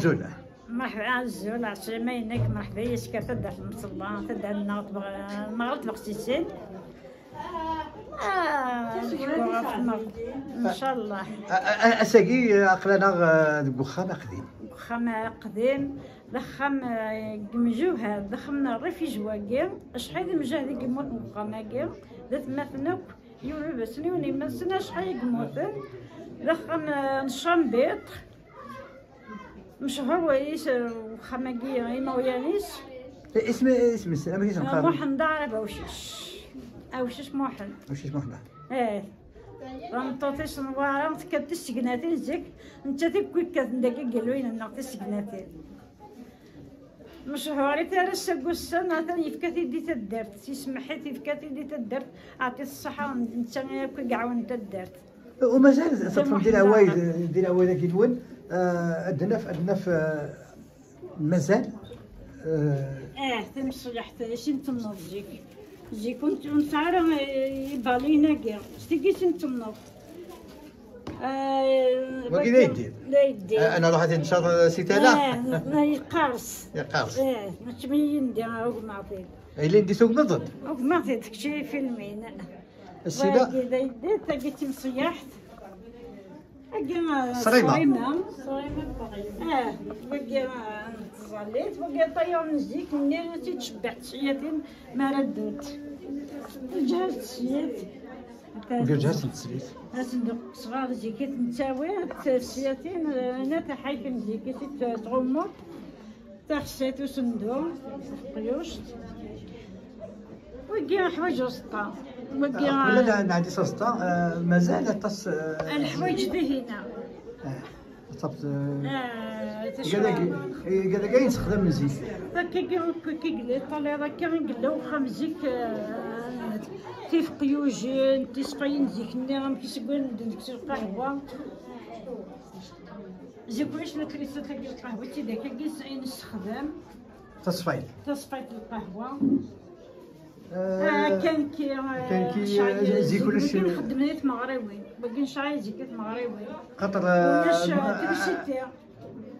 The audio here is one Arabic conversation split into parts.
عزول. مرحبا عزول عسلامة ينك مرحبا يسكر تدع في المصلى تدع لنا المغرب بغسيسين ان شاء الله. اساكي عقلنا ديك وخام قديم. وخام قديم ضخم مجوهر ضخمنا الريفيج واقي شحال مجاه ديك موت وخاماكي ذات مثنك يولو بسني وني مسنا شحال موتن ضخم نشامبيط مشهور ويس وخاماكي ايما ويانيس اسم السلام كيسمى محن دار اوشش محن رمطوتيش نوارا كانت السكناتين زيك انت تكوي كانت نداكي قالوين انا السكناتين مشهوري تارس قصة مثلا يفكاتي دي تدرت تسمحي يفكاتي دي تدرت عطيت الصحة انت كي كاع تدرت ومازال صدفة ديال عوايد كيدون عندنا في مازال تمصلح شي تنوض جي كنت نتعرف بالينا كاع شتي تنوض وكي لا يدير انا روحت ان شاء الله سيتالا يقارص ما تبين ندير اوغماطي الا ندي سوق نضد اوغماطي داكشي فيلمين السيده كذا يدير تاكي مصيحت صريمه باقي صليت باقي طيور نزيك منين تيتشبعت شياتين ما ردوت جهزت السيات جهزت السيات صندوق صغار زيكي نتاوي السياتين انا تحايك زيكي تغمر تخسيت وصندوق قيوشت وكي حوايج وسطا وكي ولا عندي سوسطا مازال تص الحوايج دي هنا صبت قال كاين نستخدم مزيك كي قلت طالع هكا نقلاو خمزيك كيف قيوجين تيسقاين زيك النغم كيسقون ديك القهوه زيك واش الكريسه تاع القهوه تي داك كي نستخدم تصفيت القهوه كان كي زيك ولا شي نخدم نيت مغربي باقي نشعل زيكات مغربي خاطر كريسيتي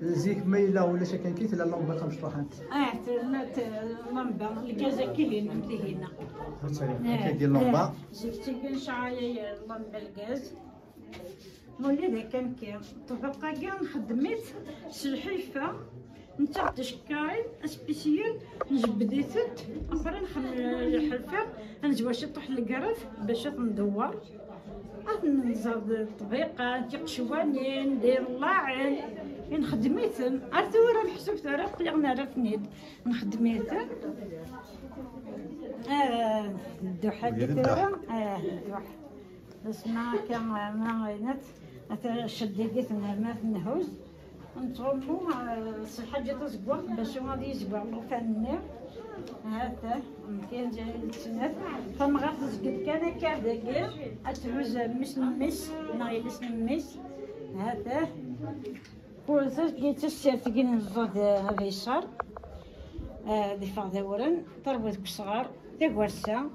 زيك مايله ولا شي كان كيت لا اللمبه مشطوحه اللمبه الكازا كاين هنا كيدير اللمبه زيك تيجي نشعل اللمبه الغاز مولي ذا كان طبقه كاع خدمت سلحفه نتا تشكاري سبيسيال نجبديتت اخرى نخمم الحلفه نجواش طيح الكرف باش ندور نزاد الطبيقه تيقشواني ندير اللاعن نخدميتن ارثورا الحسب تاع قلنا راه فنيد نخدميتن الدوحه ديالها الدوحه اسمها كان معينات شديت ما في النهوز نتغمو شي حاجه تزبط باش غادي يزبط فني هذا كاين جاي السنات فما غتزقد كان كارداكير اتعوز مس نايل مس هذا بولزاش جيت السيرت كي نزاد هذا يسار دي فاضورن طربت بصغار تاكورسا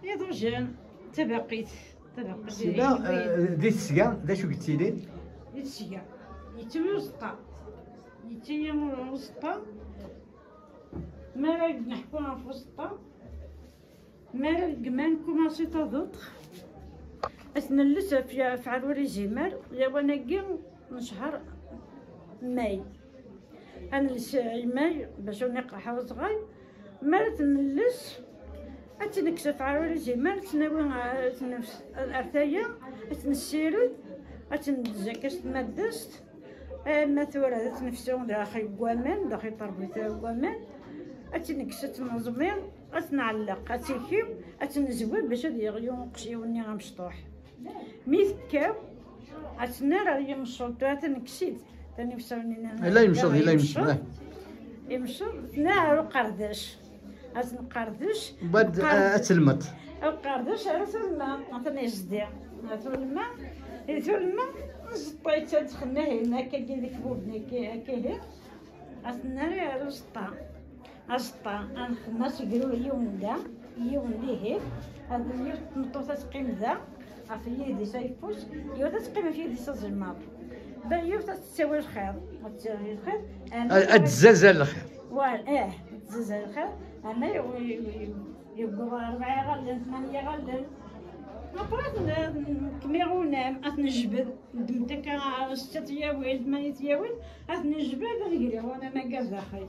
يا دوجان تبقيت سيدا ديت السكا دا شو قلتي لي؟ ديت السكا يتوسطا يتيم وسطا ما نحكوها في وسطا ما كمان كوماسي تضوط اسنلس في عروري جمال يا وانا كي نشهر ماي انا ماي باش نقع حواس صغير ما تنلس اتنكسف عروري جمال تناوي نفس الارثايه اتنسيرد اتنزكست مادست مثلا تنفسون داخل قوامان داخل تربية قوامان اتنكست منظمين اتنعلق اتيكيو اتنزول باش هادي غيون قشيوني غمشطوح ميثكاو اتنار عليا مشطوح اتنكسيت تنفسوني لا يمشط تنار وقرداش اتنقردش بعد اتلمط القرداش على الماء اتنجدي الماء زطيت دخلنا هنا كاين ديك بوبني كاين الناري على السطا الناس يقولوا اليوم دا اليوم اللي هي هذا اليوم نطوط تقيم ذا في يدي سيفوس يوتا تقيم في يدي سزمار يوتا تسوي الخير وتسوي الخير الزلزال الخير واه تزلزل الخير انا يبقى 4 غلن 8 غلن مقرات كميغونام أتنجبد دمتك 6 ياويل 8 ياويل أتنجبد نقري وانا ما قاعد داخل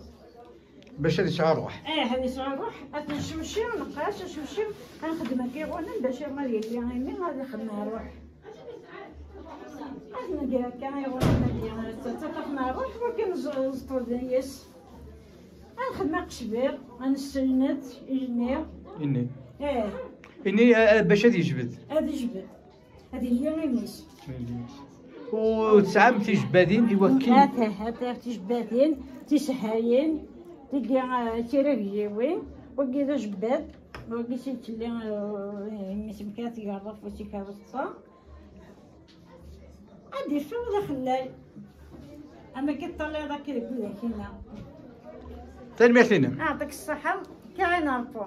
باش هذه شعار روح. هذه شعار روح أتنشمشي ونقاش نشمشي نخدم كيغونام باش ما يلي يعني هذه خدمة روح أتنقرا كان يغونام تتقنا روح ولكن زطودنيس نخدم قشبير نستند إجنير إني إني باش هذه يجبد هذه هي غيميس وتسعام تيجبادين يوكل هاتا تيجبادين تيسهاين تيراكجيوين وكذا جباد وكي تيتلي مسمكات تيقرف وتيكابصا عندي فوضى خلاي اما كيطلع داك يقول لك هنا تنمية لنا يعطيك الصحة كاين عرفو